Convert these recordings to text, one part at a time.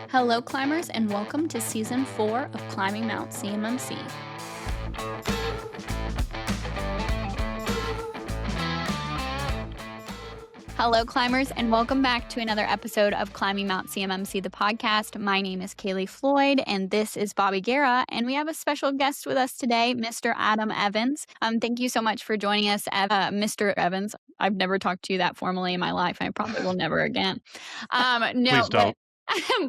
Hello, climbers, and welcome to Season 4 of Climbing Mount CMMC. Hello, climbers, and welcome back to another episode of Climbing Mount CMMC, the podcast. My name is Kaleigh Floyd, and this is Bobby Guerra, and we have a special guest with us today, Mr. Adam Evans. Thank you so much for joining us, Mr. Evans. I've never talked to you that formally in my life. I probably will never again. Please don't.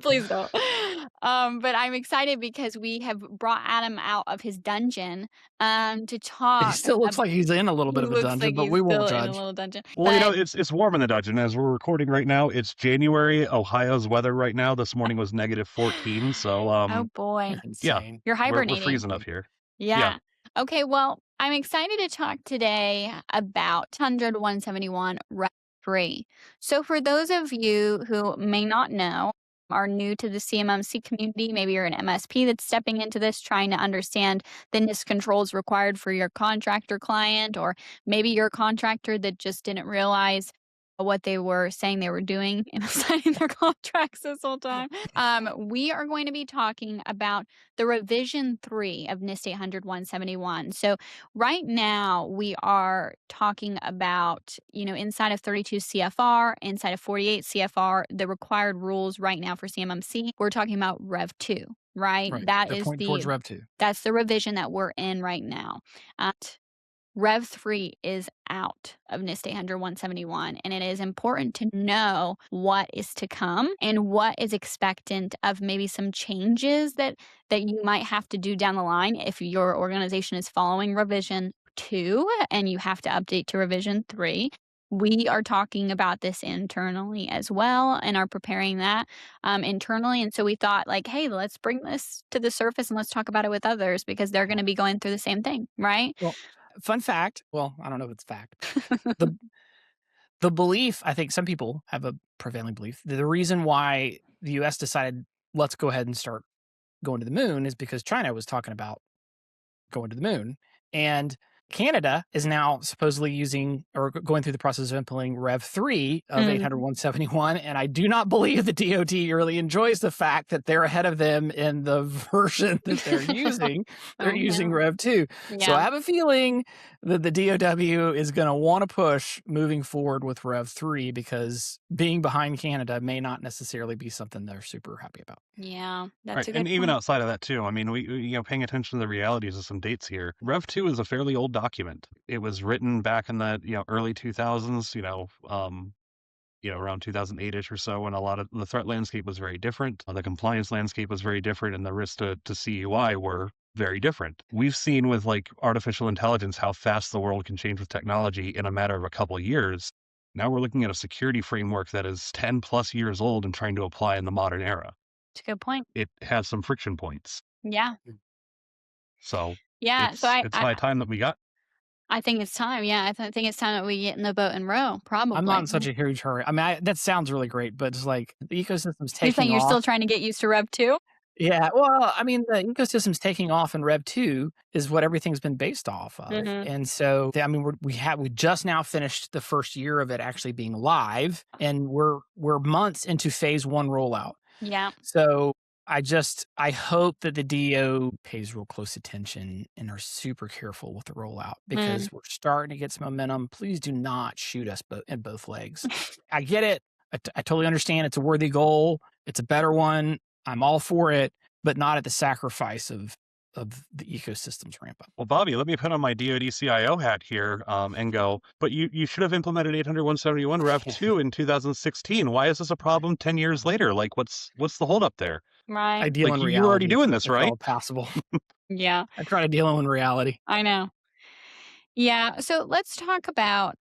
Please don't. But I'm excited because we have brought Adam out of his dungeon to talk. He still looks like he's in a little bit of a dungeon, but we won't In a judge. little dungeon. Well, it's warm in the dungeon as we're recording right now. It's January. Ohio's weather right now. This morning was -14. So, oh boy, yeah, you're hibernating. We're freezing up here. Yeah. Okay. Well, I'm excited to talk today about 171 Rev 3. So, for those of you who may not know, are new to the CMMC community, maybe you're an MSP that's stepping into this, trying to understand the NIST controls required for your contractor client, or maybe you're a contractor that just didn't realize what they were saying they were doing in signing their contracts this whole time. We are going to be talking about the revision 3 of NIST 800-171. So right now we are talking about, inside of 32 CFR, inside of 48 CFR, the required rules right now for CMMC, we're talking about Rev 2, right? That They're is pointing towards Rev 2. That's the revision that we're in right now. Rev 3 is out of NIST 800-171, and it is important to know what is to come and what is expectant of maybe some changes that you might have to do down the line if your organization is following revision 2 and you have to update to revision 3. We are talking about this internally as well and are preparing that internally. And so we thought, hey, let's bring this to the surface and let's talk about it with others because they're going to be going through the same thing, right? Well, fun fact. Well, I don't know if it's fact. The belief, I think some people have a prevailing belief. The reason why the U.S. decided let's go ahead and start going to the moon is because China was talking about going to the moon. And Canada is now supposedly using or going through the process of implementing Rev 3 of 800-171. And I do not believe the DOD really enjoys the fact that they're ahead of them in the version that they're using. They're using Rev 2. Yeah. So I have a feeling that the DOW is going to want to push moving forward with Rev 3 because being behind Canada may not necessarily be something they're super happy about. Yeah, that's right. a good And point. even outside of that too, I mean, we paying attention to the realities of some dates here. Rev 2 is a fairly old document. It was written back in the early 2000s, around 2008-ish or so, when a lot of the threat landscape was very different. The compliance landscape was very different, and the risks to CUI were very different. We've seen with artificial intelligence how fast the world can change with technology in a matter of a couple of years. Now we're looking at a security framework that is 10 plus years old and trying to apply in the modern era. That's a good point. It has some friction points. Yeah. So yeah, it's high time that we got. I think it's time. Yeah, I think it's time that we get in the boat and row. Probably. I'm not in such a huge hurry. I mean, that sounds really great, but it's like the ecosystem's taking off. You're saying you're still trying to get used to Rev 2? Yeah, well, I mean, the ecosystem's taking off, and Rev 2 is what everything's been based off of. And so, I mean, we just now finished the first year of it actually being live, and we're months into phase 1 rollout. Yeah. So I hope that the DO pays real close attention and are super careful with the rollout because we're starting to get some momentum. Please do not shoot us in both legs. I get it. I totally understand. It's a worthy goal. It's a better one. I'm all for it, but not at the sacrifice of the ecosystem's ramp up. Well, Bobby, let me put on my DoD CIO hat here and go, but you should have implemented 800-171 Rev 2 in 2016. Why is this a problem 10 years later? What's the holdup there? Right. I deal in reality. You're already doing this, right? All possible. Yeah. I try to deal in reality. I know. Yeah. So let's talk about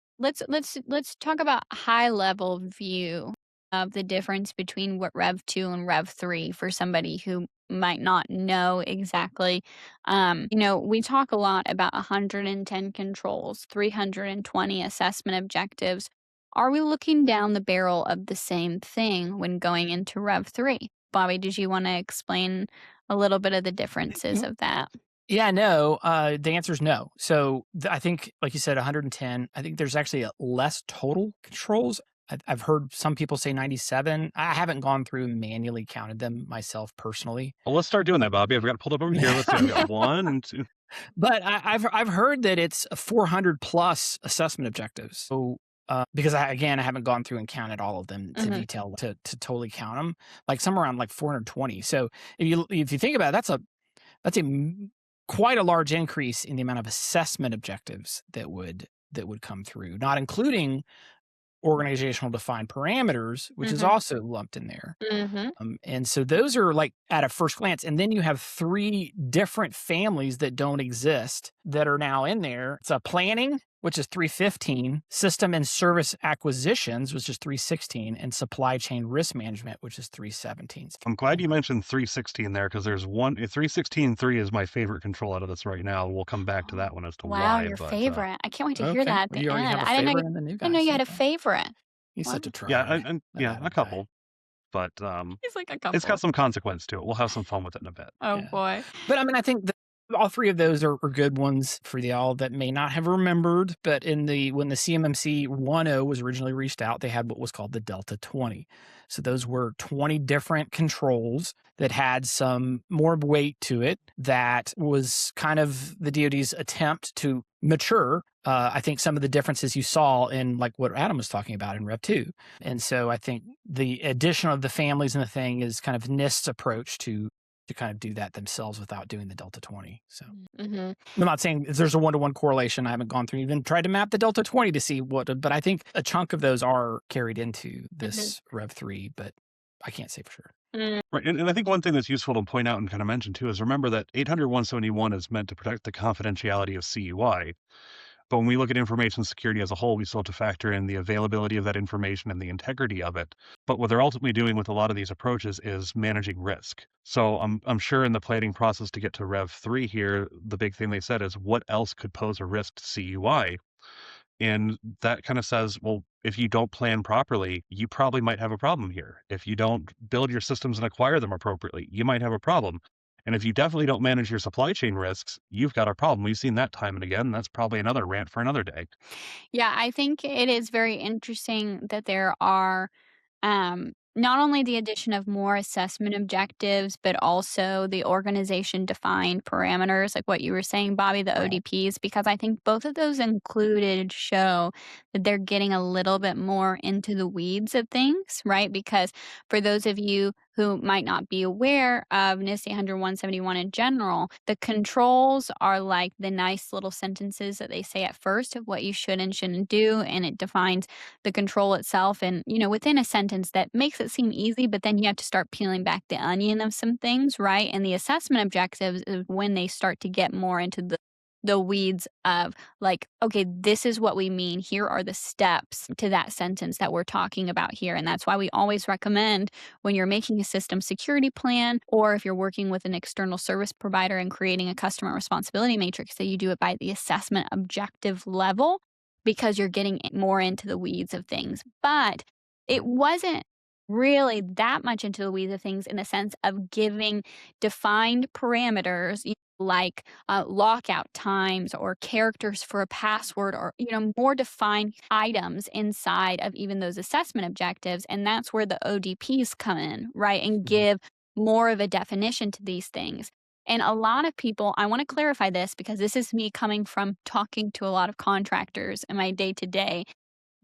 high level view of the difference between what Rev 2 and Rev 3 for somebody who might not know exactly. We talk a lot about 110 controls, 320 assessment objectives. Are we looking down the barrel of the same thing when going into Rev 3? Bobby, did you want to explain a little bit of the differences of that? Yeah, no, the answer is no. So I think, like you said, 110, I think there's actually less total controls. I've heard some people say 97. I haven't gone through and manually counted them myself personally. Well, let's start doing that, Bobby. I've got it pulled up over here. Let's see. I've got 1 and 2. But I've heard that it's 400 plus assessment objectives. So because I haven't gone through and counted all of them to detail to totally count them. Like somewhere around like 420. So if you think about it, that's quite a large increase in the amount of assessment objectives that would come through, not including organizational defined parameters, which is also lumped in there. And so those are like at a first glance. And then you have 3 different families that don't exist that are now in there. It's a planning, which is 315, system and service acquisitions, which is 316, and supply chain risk management, which is 317. I'm glad you mentioned 316 there, because there's 316.3 is my favorite control out of this right now. We'll come back to that one as to Wow, why. your but, favorite. I can't wait to hear that at the You already end. have a I didn't know favorite in the new I guys. didn't know you had a Okay. favorite. He's such a try. Yeah, a couple. But He's like a couple. it's got some consequence to it. We'll have some fun with it in a bit. Oh, Yeah. boy. But I mean, I think all 3 of those are good ones for y'all that may not have remembered. But when the CMMC 1.0 was originally reached out, they had what was called the Delta 20. So those were 20 different controls that had some more weight to it. That was kind of the DoD's attempt to mature. I think some of the differences you saw in like what Adam was talking about in Rev 2. And so I think the addition of the families and the thing is kind of NIST's approach to kind of do that themselves without doing the Delta 20. So I'm not saying there's a 1-to-1 correlation. I haven't gone through even tried to map the Delta 20 to see but I think a chunk of those are carried into this Rev 3, but I can't say for sure. Right. And I think one thing that's useful to point out and kind of mention too is remember that 800.171 is meant to protect the confidentiality of CUI. But when we look at information security as a whole, we still have to factor in the availability of that information and the integrity of it. But what they're ultimately doing with a lot of these approaches is managing risk. So I'm sure in the planning process to get to Rev 3 here, the big thing they said is what else could pose a risk to CUI? And that kind of says, well, if you don't plan properly, you probably might have a problem here. If you don't build your systems and acquire them appropriately, you might have a problem. And if you definitely don't manage your supply chain risks, you've got a problem. We've seen that time and again. That's probably another rant for another day. Yeah, I think it is very interesting that there are not only the addition of more assessment objectives, but also the organization defined parameters, like what you were saying, Bobby, the Right. ODPs, because I think both of those included show that they're getting a little bit more into the weeds of things, right? Because for those of you who might not be aware of NIST 800-171 in general, the controls are like the nice little sentences that they say at first of what you should and shouldn't do, and it defines the control itself and within a sentence that makes it seem easy, but then you have to start peeling back the onion of some things, right? And the assessment objectives is when they start to get more into the weeds of like, okay, this is what we mean. Here are the steps to that sentence that we're talking about here. And that's why we always recommend when you're making a system security plan, or if you're working with an external service provider and creating a customer responsibility matrix, that you do it by the assessment objective level, because you're getting more into the weeds of things. But it wasn't really that much into the weeds of things in the sense of giving defined parameters, like lockout times or characters for a password, or more defined items inside of even those assessment objectives. And that's where the ODPs come in, right? And give more of a definition to these things. And a lot of people, I want to clarify this because this is me coming from talking to a lot of contractors in my day-to-day.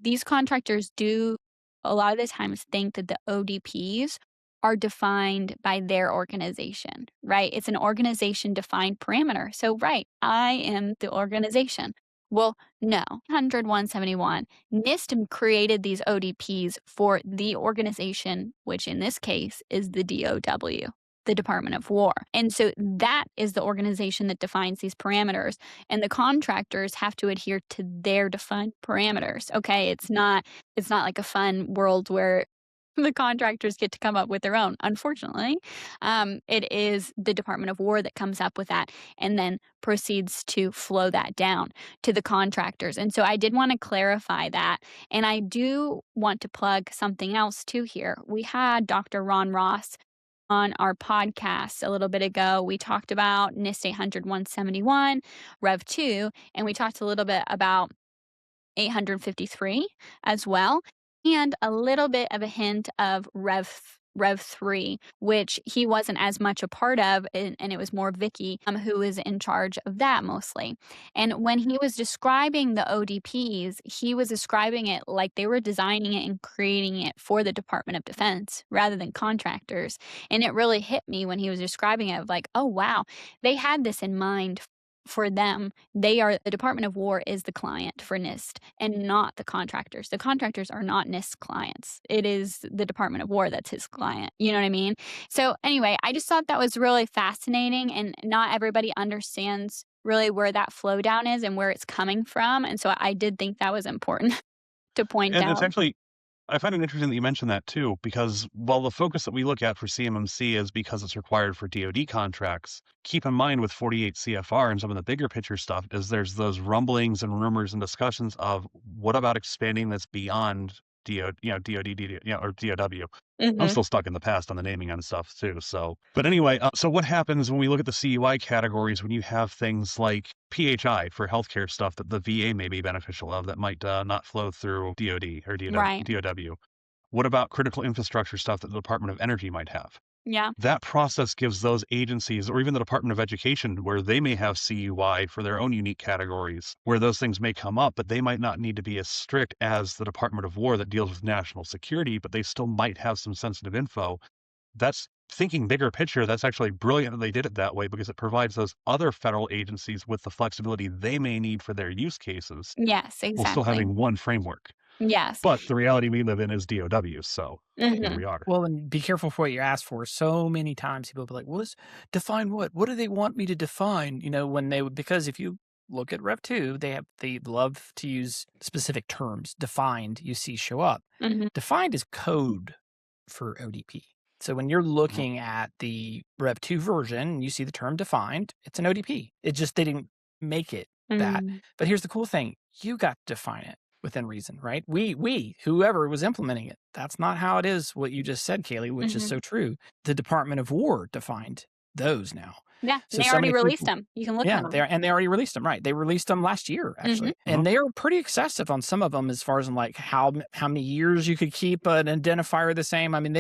These contractors do a lot of the times think that the ODPs are defined by their organization, right? It's an organization defined parameter. So, right, I am the organization. Well, no, 100-171, NIST created these ODPs for the organization, which in this case is the DOW, the Department of War. And so that is the organization that defines these parameters. And the contractors have to adhere to their defined parameters. Okay, it's not like a fun world where the contractors get to come up with their own. Unfortunately, it is the Department of War that comes up with that and then proceeds to flow that down to the contractors. And so I did want to clarify that. And I do want to plug something else too here. We had Dr. Ron Ross on our podcast a little bit ago. We talked about NIST 800-171, Rev 2, and we talked a little bit about 853 as well. and a little bit of a hint of Rev 3, which he wasn't as much a part of, and it was more Vicky who was in charge of that mostly. And when he was describing the ODPs, he was describing it like they were designing it and creating it for the Department of Defense rather than contractors. And it really hit me when he was describing it, of like, oh wow, they had this in mind for them. The Department of War is the client for NIST and not the contractors. The contractors are not NIST clients. It is the Department of War that's his client. You know what I mean? So anyway, I just thought that was really fascinating, and not everybody understands really where that flow down is and where it's coming from. And so I did think that was important to point And it's out. actually, I find it interesting that you mentioned that too, because while the focus that we look at for CMMC is because it's required for DoD contracts, keep in mind with 48 CFR and some of the bigger picture stuff is there's those rumblings and rumors and discussions of what about expanding this beyond DoD, or DOW. I'm Mhm. still stuck in the past on the naming and stuff too. So, but anyway, so what happens when we look at the CUI categories when you have things like PHI for healthcare stuff that the VA may be beneficial of that might not flow through DoD or Right. DOW? What about critical infrastructure stuff that the Department of Energy might have? Yeah. That process gives those agencies, or even the Department of Education, where they may have CUI for their own unique categories, where those things may come up, but they might not need to be as strict as the Department of War that deals with national security, but they still might have some sensitive info. That's thinking bigger picture. That's actually brilliant that they did it that way because it provides those other federal agencies with the flexibility they may need for their use cases Yes, while still exactly. having one framework. Yes. But the reality we live in is DOW, so here Mhm. we are. Well, and be careful for what you ask for. So many times people will be like, well, let's define what? What do they want me to define? When they would, because if you look at Rev 2, they love to use specific terms. Defined, you see show up. Mhm. Defined is code for ODP. So when you're Mhm. looking at the Rev 2 version, you see the term defined, it's an ODP. It just they didn't make it that. Mm. But here's the cool thing. You got to define it within reason, right? Whoever was implementing it. That's not how it is what you just said, Kaleigh, which is Mhm. so true. The Department of War defined those now. Yeah, So they so already many released people them. You can look at yeah, them. they already released them, right? They released them last year, Mhm. actually, Mhm. and they are pretty excessive on some of them as far as in like how many years you could keep an identifier the same. I mean,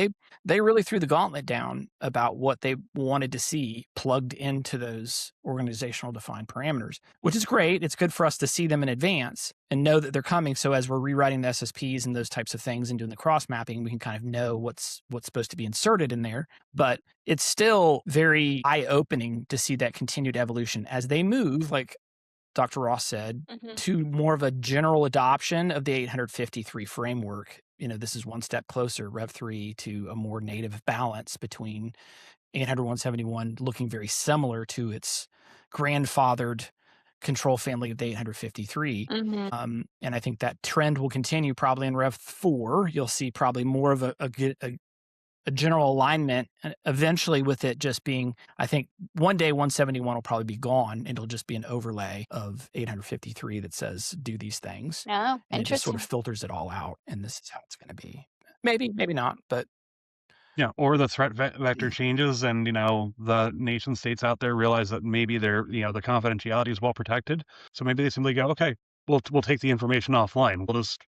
they really threw the gauntlet down about what they wanted to see plugged into those organizational defined parameters, which is great. It's good for us to see them in advance and know that they're coming. So as we're rewriting the SSPs and those types of things and doing the cross mapping, we can kind of know what's supposed to be inserted in there. But it's still very eye-opening to see that continued evolution as they move, like Dr. Ross said, Mhm. to more of a general adoption of the 853 framework. This is one step closer, Rev 3, to a more native balance between 800-171 looking very similar to its grandfathered control family of the 853. Mhm. And I think that trend will continue probably in Rev 4. You'll see probably more of a general alignment, and eventually with it just being, I think one day 171 will probably be gone and it'll just be an overlay of 853 that says do these things, Oh, and it just sort of interesting. filters it all out, and this is how it's going to be. Maybe not, but Yeah, or the threat vector changes, and the nation states out there realize that maybe the confidentiality is well protected. So maybe they simply go, okay, we'll take the information offline. We'll just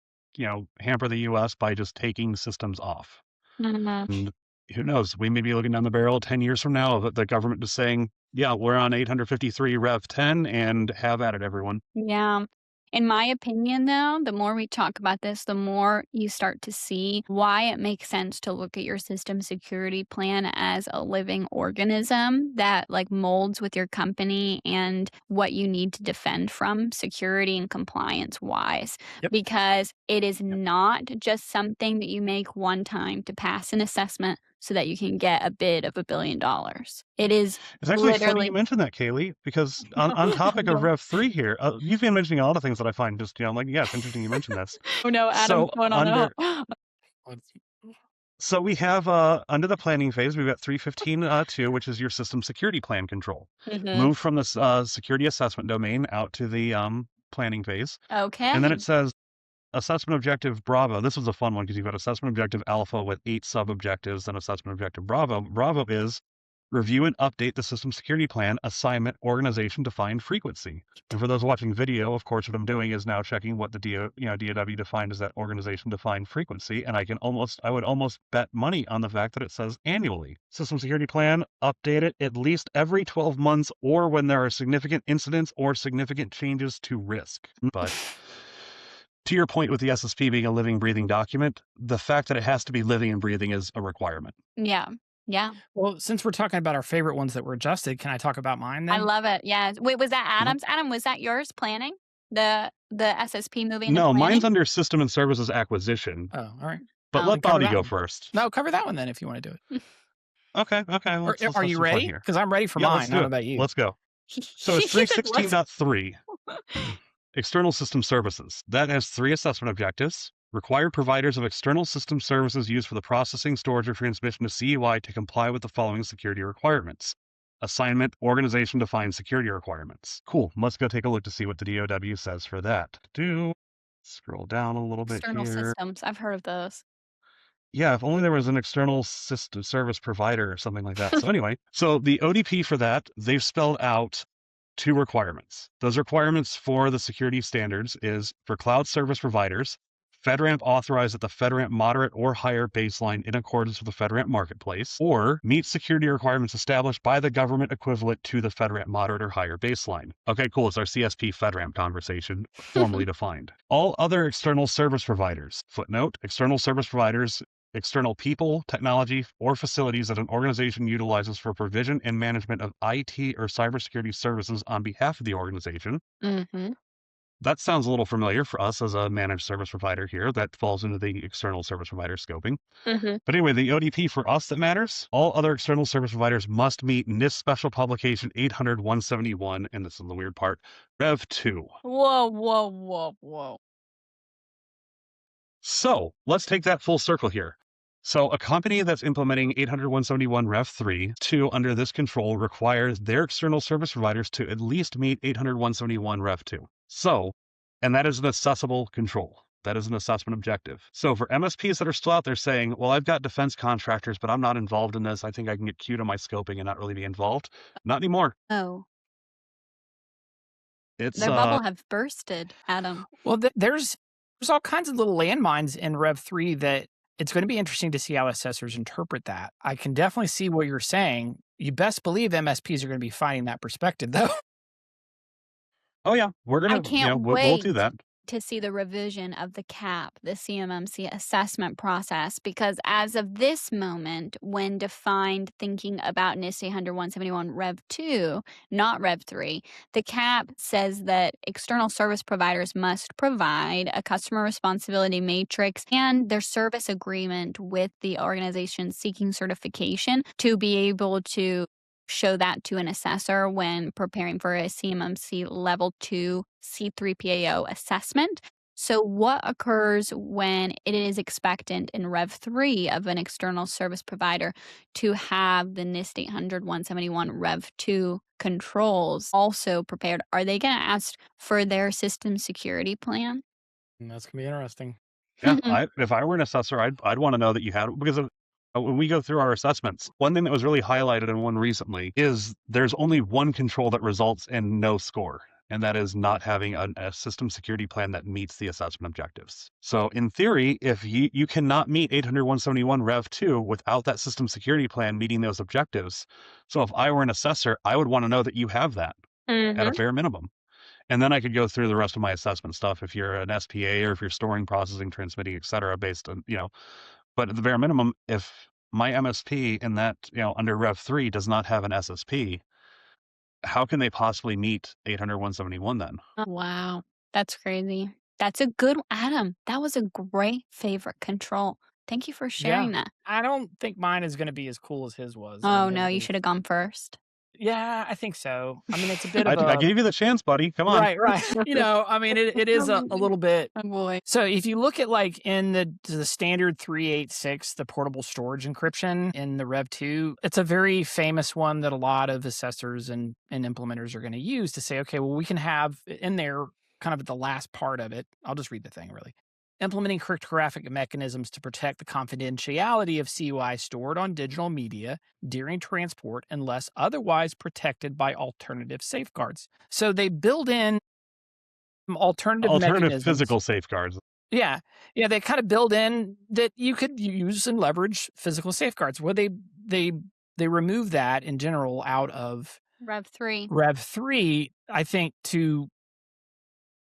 hamper the U.S. by just taking systems off. Mhm. And who knows? We may be looking down the barrel 10 years from now of the government just saying, yeah, we're on 853 Rev 10 and have at it, everyone. Yeah. In my opinion, though, the more we talk about this, the more you start to see why it makes sense to look at your system security plan as a living organism that like molds with your company and what you need to defend from security and compliance wise. yep. Because it is Yep. not just something that you make one time to pass an assessment so that you can get a bid of $1 billion. It is It's actually funny you literally. mentioned that, Kaylee, because on topic of Don't. Rev 3 here, you've been mentioning a lot of things that I find just, I'm like, yeah, it's interesting you mentioned this. Oh no, Adam's So going on under a So we have under the planning phase, we've got 315.2, which is your system security plan control. Mhm. Move from this security assessment domain out to the planning phase. And then it Okay. says assessment objective Bravo. This was a fun one because you've got assessment objective alpha with 8 sub objectives and assessment objective Bravo. Bravo is Review and update the system security plan, assignment, organization, defined frequency. And for those watching video, of course, what I'm doing is now checking what the DOW defined as that organization defined frequency. And I would almost bet money on the fact that it says annually. System security plan, update it at least every 12 months or when there are significant incidents or significant changes to risk. But to your point with the SSP being a living, breathing document, the fact that it has to be living and breathing is a requirement. Yeah. Yeah. Well, since we're talking about our favorite ones that were adjusted, can I talk about mine then? I love it. Yeah. Wait, was that Mhm. Adam's? Adam, was that yours planning? The SSP moving into No, mine's planning? under system and services acquisition. Oh, all right. But Oh. let Then cover Bobby that go one. first. No, cover that one then if you want to do it. Okay. Are Let's you have some fun ready? here. Because I'm ready for Yeah, mine. let's I do don't know it. about you. Let's go. So it's He said, "Let's-" 316.3. External system services. That has 3 assessment objectives. Required providers of external system services used for the processing, storage, or transmission of CUI to comply with the following security requirements. Assignment, organization defined security requirements. Cool. Let's go take a look to see what the DOW says for that. Scroll down a little bit External here. systems. I've heard of those. Yeah, if only there was an external system service provider or something like that. So anyway, so the ODP for that, they've spelled out 2 requirements. Those requirements for the security standards is for cloud service providers, FedRAMP authorized at the FedRAMP moderate or higher baseline in accordance with the FedRAMP marketplace, or meet security requirements established by the government equivalent to the FedRAMP moderate or higher baseline. Okay, cool. It's our CSP FedRAMP conversation, formally defined. All other external service providers, footnote, external service providers, external people, technology, or facilities that an organization utilizes for provision and management of IT or cybersecurity services on behalf of the organization. Mm-hmm. That sounds a little familiar for us as a managed service provider here. That falls into the external service provider scoping. Mm-hmm. But anyway, the ODP for us that matters, all other external service providers must meet NIST Special Publication 800-171, and this is the weird part, Rev 2. Whoa. So let's take that full circle here. So a company that's implementing 800-171 Rev 3 2 under this control requires their external service providers to at least meet 800-171 Rev 2. So, and that is an accessible control. That is an assessment objective. So for MSPs that are still out there saying, well, I've got defense contractors, but I'm not involved in this. I think I can get cute on my scoping and not really be involved. Not anymore. Oh, It's their bubble have bursted, Adam. Well, there's all kinds of little landmines in Rev 3 that it's going to be interesting to see how assessors interpret that. I can definitely see what you're saying. You best believe MSPs are going to be fighting that perspective, though. oh yeah, we're I gonna can't we'll do wait that. to see the revision of the CAP, the CMMC assessment process, because as of this moment, when defined thinking about NIST 800-171 Rev 2, not Rev 3, the CAP says that external service providers must provide a customer responsibility matrix and their service agreement with the organization seeking certification to be able to show that to an assessor when preparing for a CMMC Level 2 C3PAO assessment. So what occurs when it is expectant in Rev 3 of an external service provider to have the NIST 800-171 Rev 2 controls also prepared? Are they going to ask for their system security plan? That's going to be interesting. Yeah, if I were an assessor, I'd want to know that you had, because when we go through our assessments, one thing that was really highlighted in one recently is there's only one control that results in no score, and that is not having a system security plan that meets the assessment objectives. So in theory, if you cannot meet 800-171 Rev 2 without that system security plan meeting those objectives. So if I were an assessor, I would want to know that you have that at a bare minimum. And then I could go through the rest of my assessment stuff if you're an SPA or if you're storing, processing, transmitting, et cetera, based on, but at the bare minimum, if my MSP in that, under Rev 3 does not have an SSP, how can they possibly meet 800-171 then? Oh, wow. That's crazy. That's a good Adam. That was a great favorite control. Thank you for sharing that. I don't think mine is going to be as cool as his was. Oh, no, you should have gone first. Yeah, I think so. I mean, it's a bit of I gave you the chance, buddy. Come on. Right. I mean, it is a little bit. Oh, boy. So if you look at like in the standard 386, the portable storage encryption in the Rev 2, it's a very famous one that a lot of assessors and implementers are going to use to say, okay, well, we can have in there kind of at the last part of it. I'll just read the thing really. implementing cryptographic mechanisms to protect the confidentiality of CUI stored on digital media during transport unless otherwise protected by alternative safeguards. So they build in alternative Alternative mechanisms. physical safeguards. Yeah. Yeah, they kind of build in that you could use and leverage physical safeguards. Well, they remove that in general out of Rev 3. Rev 3, I think, to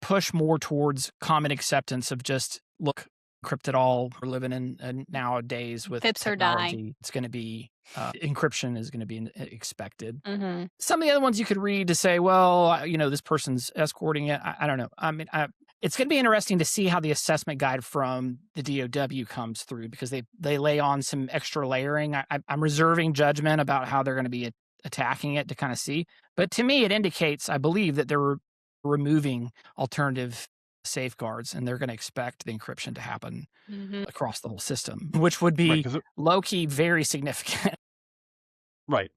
push more towards common acceptance of just, look, encrypt it all. We're living in nowadays with FIPS or die. technology. It's going to be, encryption is going to be expected. Mm-hmm. Some of the other ones you could read to say, well, this person's escorting it. I don't know. I mean, it's going to be interesting to see how the assessment guide from the DOW comes through, because they lay on some extra layering. I'm reserving judgment about how they're going to be attacking it to kind of see. But to me, it indicates, I believe, that they're removing alternative safeguards, and they're going to expect the encryption to happen across the whole system, which would be low-key very significant. Right.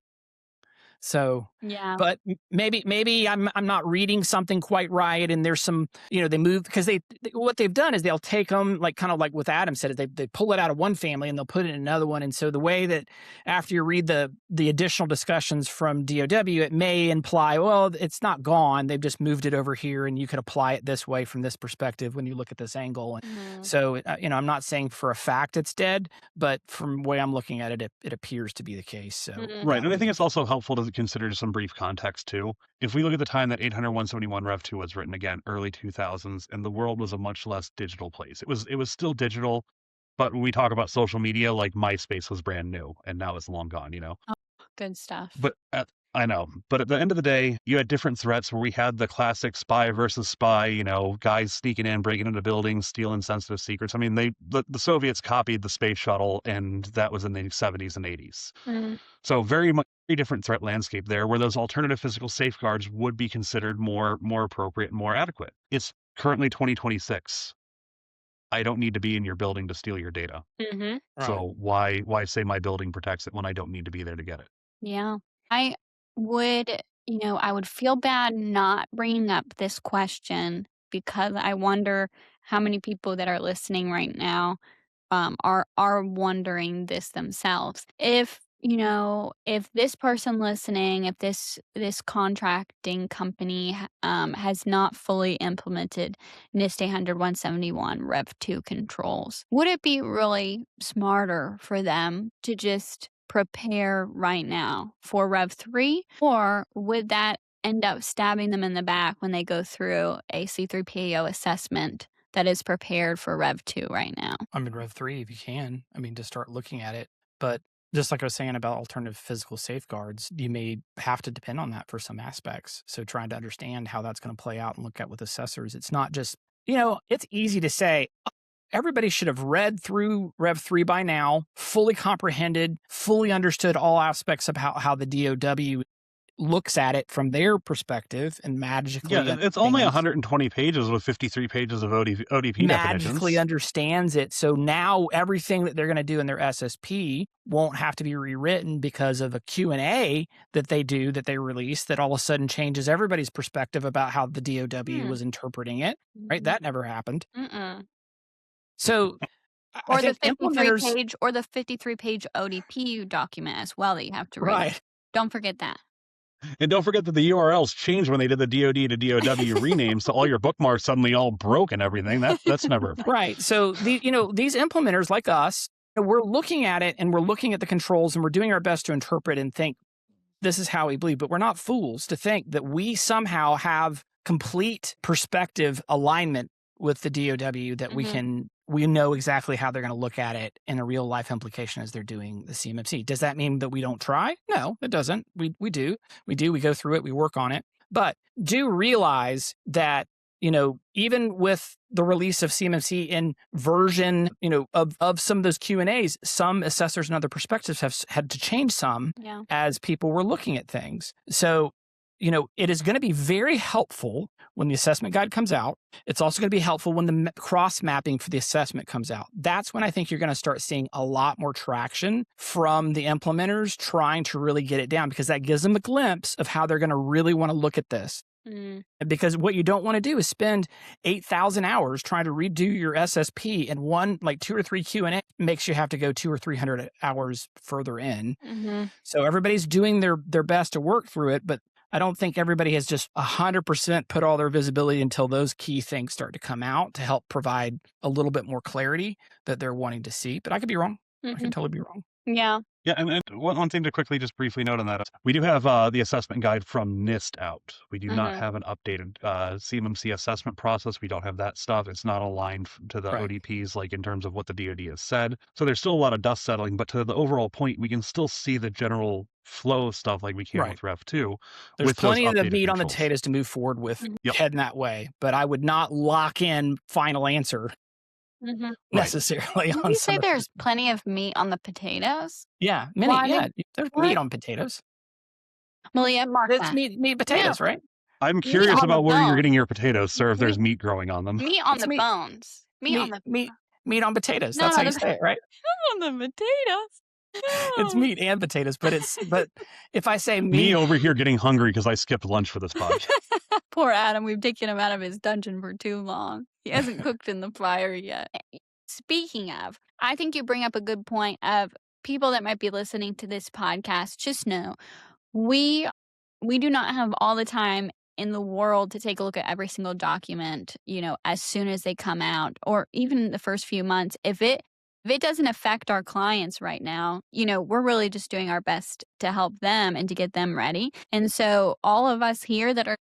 So, yeah, but maybe I'm not reading something quite right, and there's some, they move, because what they've done is they'll take them, like kind of like what Adam said, is they pull it out of one family and they'll put it in another one. And so the way that after you read the additional discussions from DOW, it may imply, well, it's not gone, they've just moved it over here, and you could apply it this way from this perspective when you look at this angle. And so I'm not saying for a fact it's dead, but from the way I'm looking at it, it appears to be the case. So right, and I think it's also helpful to consider some brief context too. If we look at the time that 800.171 Rev 2 was written, again, early 2000s, and the world was a much less digital place. It was still digital, but when we talk about social media, like MySpace was brand new, and now it's long gone, Oh, good stuff. But I know. But at the end of the day, you had different threats where we had the classic spy versus spy, guys sneaking in, breaking into buildings, stealing sensitive secrets. I mean, the Soviets copied the space shuttle, and that was in the 70s and 80s. So very different threat landscape there, where those alternative physical safeguards would be considered more appropriate and more adequate. It's currently 2026. I don't need to be in your building to steal your data. So why say my building protects it when I don't need to be there to get it? Yeah. I would, I would feel bad not bringing up this question, because I wonder how many people that are listening right now are wondering this themselves. If this person listening, if this contracting company has not fully implemented NIST 800-171 Rev 2 controls, would it be really smarter for them to just prepare right now for Rev 3, or would that end up stabbing them in the back when they go through a C3PAO assessment that is prepared for Rev 2 right now? I mean, Rev 3, if you can, to start looking at it. But just like I was saying about alternative physical safeguards, you may have to depend on that for some aspects. So trying to understand how that's going to play out and look at with assessors, it's not just, it's easy to say, everybody should have read through Rev 3 by now, fully comprehended, fully understood all aspects of how the DOW looks at it from their perspective, and magically, it's only 120 pages with 53 pages of ODP magically definitions. Understands it. So now everything that they're going to do in their SSP won't have to be rewritten because of a Q&A that they release, that all of a sudden changes everybody's perspective about how the DOW was interpreting it. Right? That never happened. So, or the 53-page ODP document as well that you have to read. Right. Don't forget that. And don't forget that the URLs changed when they did the DoD to DOW rename, so all your bookmarks suddenly all broke and everything. That's never right. So these implementers like us, we're looking at it and we're looking at the controls and we're doing our best to interpret and think this is how we believe. But we're not fools to think that we somehow have complete perspective alignment with the DOW, that we know exactly how they're going to look at it in a real life implication as they're doing the CMMC. Does that mean that we don't try? No, it doesn't. We do. We go through it. We work on it. But do realize that, even with the release of CMMC in version, of some of those Q&As, some assessors and other perspectives have had to change some as people were looking at things. So, it is going to be very helpful when the assessment guide comes out. It's also going to be helpful when the cross mapping for the assessment comes out. That's when I think you're going to start seeing a lot more traction from the implementers trying to really get it down, because that gives them a glimpse of how they're going to really want to look at this. Because what you don't want to do is spend 8,000 hours trying to redo your SSP, and one, like 2 or 3 Q&A makes you have to go 200 or 300 hours further in. So everybody's doing their best to work through it, but I don't think everybody has just 100% put all their visibility until those key things start to come out to help provide a little bit more clarity that they're wanting to see. But I could be wrong. I can totally be wrong. Yeah. Yeah, and one thing to quickly just briefly note on that, we do have the assessment guide from NIST out. We do not have an updated CMMC assessment process. We don't have that stuff. It's not aligned to the ODPs, like in terms of what the DoD has said. So there's still a lot of dust settling, but to the overall point, we can still see the general flow of stuff like we can with Rev 2. There's plenty of the meat on the potatoes to move forward with heading that way, but I would not lock in final answer necessarily. Did you say there's plenty of meat on the potatoes? Yeah, there's meat on potatoes. Well, yeah, Mark, it's meat potatoes, right? I'm curious about where you're getting your potatoes, sir, if there's meat growing on them. Meat on the bones. Meat on potatoes. That's how you say it, right? On the potatoes. It's meat and potatoes, but if I say meat, me over here getting hungry because I skipped lunch for this podcast. Poor Adam, we've taken him out of his dungeon for too long. He hasn't cooked in the fire yet. Speaking of, I think you bring up a good point of people that might be listening to this podcast. Just know we do not have all the time in the world to take a look at every single document, as soon as they come out, or even the first few months. If it doesn't affect our clients right now, we're really just doing our best to help them and to get them ready. And so all of us here that are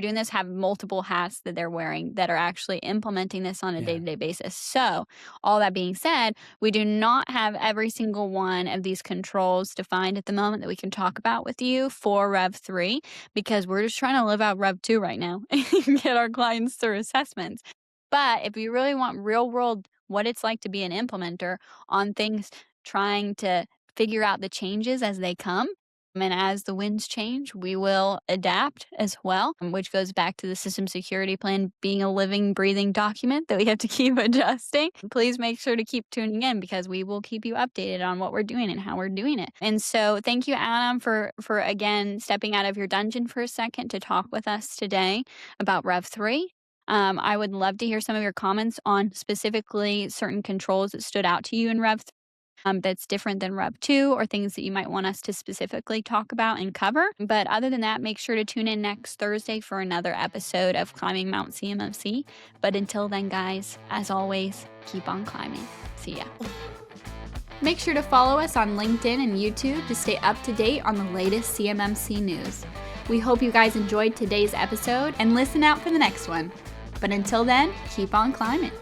doing this have multiple hats that they're wearing that are actually implementing this on a day-to-day basis. So all that being said, we do not have every single one of these controls defined at the moment that we can talk about with you for Rev 3, because we're just trying to live out Rev 2 right now and get our clients through assessments. But if you really want real world what it's like to be an implementer on things, trying to figure out the changes as they come, and as the winds change, we will adapt as well, which goes back to the system security plan being a living, breathing document that we have to keep adjusting. Please make sure to keep tuning in, because we will keep you updated on what we're doing and how we're doing it. And so thank you, Adam, for again, stepping out of your dungeon for a second to talk with us today about Rev 3. I would love to hear some of your comments on specifically certain controls that stood out to you in Rev 3. That's different than Rev 2, or things that you might want us to specifically talk about and cover. But other than that, make sure to tune in next Thursday for another episode of Climbing Mount CMMC. But until then, guys, as always, keep on climbing. See ya. Make sure to follow us on LinkedIn and YouTube to stay up to date on the latest CMMC news. We hope you guys enjoyed today's episode and listen out for the next one. But until then, keep on climbing.